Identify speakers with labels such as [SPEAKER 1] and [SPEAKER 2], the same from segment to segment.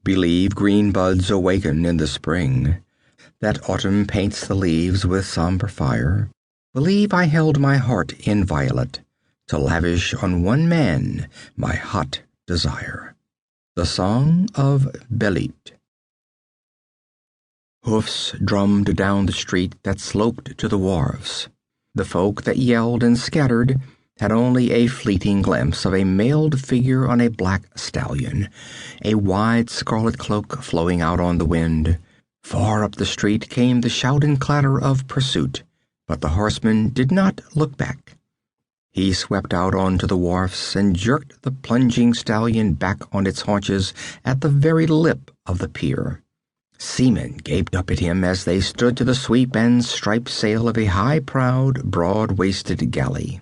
[SPEAKER 1] Believe green buds awaken in the spring, that autumn paints the leaves with somber fire. Believe I held my heart inviolate, to lavish on one man my hot desire. The Song of Belit. Hoofs drummed down the street that sloped to the wharves. The folk that yelled and scattered had only a fleeting glimpse of a mailed figure on a black stallion, a wide scarlet cloak flowing out on the wind. Far up the street came the shout and clatter of pursuit, but the horseman did not look back. He swept out onto the wharfs and jerked the plunging stallion back on its haunches at the very lip of the pier. Seamen gaped up at him as they stood to the sweep and striped sail of a high-prowed, broad-waisted galley.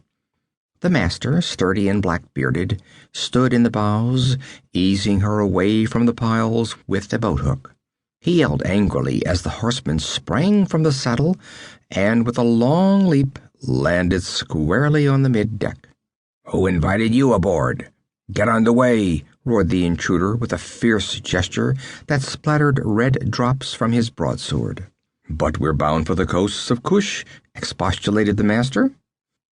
[SPEAKER 1] The master, sturdy and black-bearded, stood in the bows, easing her away from the piles with a boat-hook. He yelled angrily as the horseman sprang from the saddle and, with a long leap, landed squarely on the mid-deck. "Who invited you aboard? Get under way!" roared the intruder with a fierce gesture that splattered red drops from his broadsword. "But we're bound for the coasts of Kush," expostulated the master.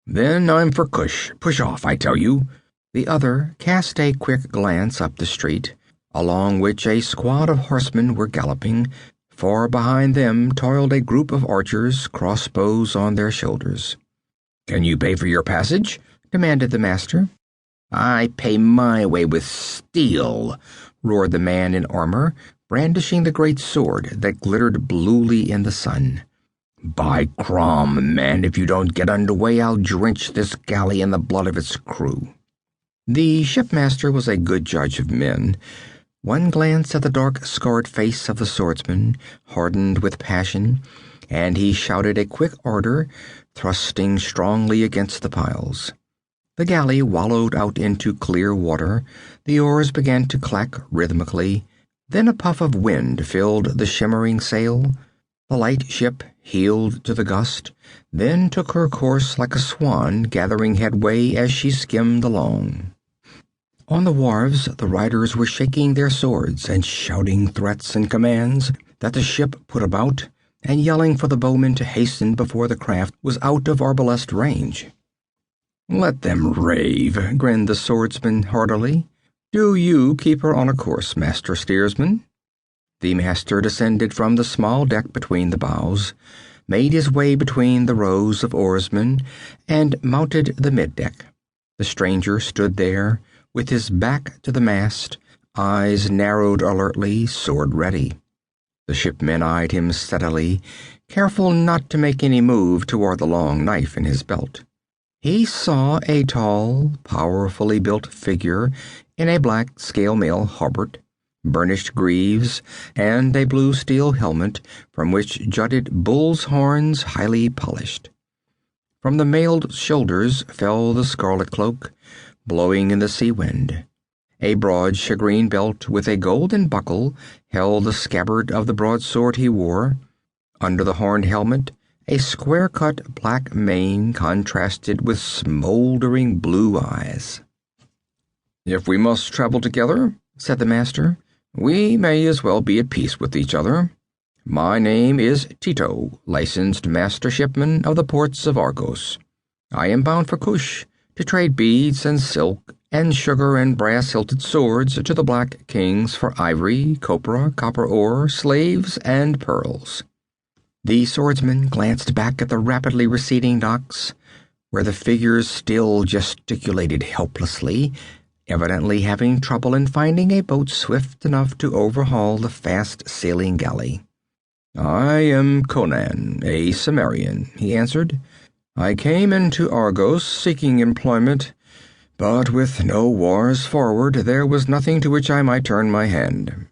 [SPEAKER 1] "Then I'm for Kush. Push off, I tell you." The other cast a quick glance up the street, along which a squad of horsemen were galloping. Far behind them toiled a group of archers, crossbows on their shoulders. "Can you pay for your passage?" demanded the master. "I pay my way with steel," roared the man in armor, brandishing the great sword that glittered bluely in the sun. "By Crom, man, if you don't get under way, I'll drench this galley in the blood of its crew." The shipmaster was a good judge of men. One glance at the dark, scarred face of the swordsman hardened with passion, and he shouted a quick order, thrusting strongly against the piles. The galley wallowed out into clear water. The oars began to clack rhythmically. Then a puff of wind filled the shimmering sail. The light ship heeled to the gust, then took her course like a swan, gathering headway as she skimmed along. On the wharves, the riders were shaking their swords and shouting threats and commands that the ship put about, and yelling for the bowmen to hasten before the craft was out of arbalest range. "Let them rave," grinned the swordsman heartily. "Do you keep her on a course, Master Steersman." The master descended from the small deck between the bows, made his way between the rows of oarsmen, and mounted the middeck. The stranger stood there, with his back to the mast, eyes narrowed alertly, sword ready. The shipmen eyed him steadily, careful not to make any move toward the long knife in his belt. He saw a tall, powerfully built figure in a black scale-mail hauberk, burnished greaves, and a blue steel helmet from which jutted bull's horns highly polished. From the mailed shoulders fell the scarlet cloak, blowing in the sea wind. A broad shagreen belt with a golden buckle held the scabbard of the broadsword he wore. Under the horned helmet, a square-cut black mane contrasted with smoldering blue eyes. "If we must travel together," said the master, "we may as well be at peace with each other. My name is Tito, licensed master shipman of the ports of Argos. I am bound for Kush, to trade beads and silk and sugar and brass-hilted swords to the Black Kings for ivory, copra, copper ore, slaves, and pearls." The swordsman glanced back at the rapidly receding docks, where the figures still gesticulated helplessly, evidently having trouble in finding a boat swift enough to overhaul the fast-sailing galley. "I am Conan, a Cimmerian," he answered. "I came into Argos seeking employment, but with no wars forward, there was nothing to which I might turn my hand.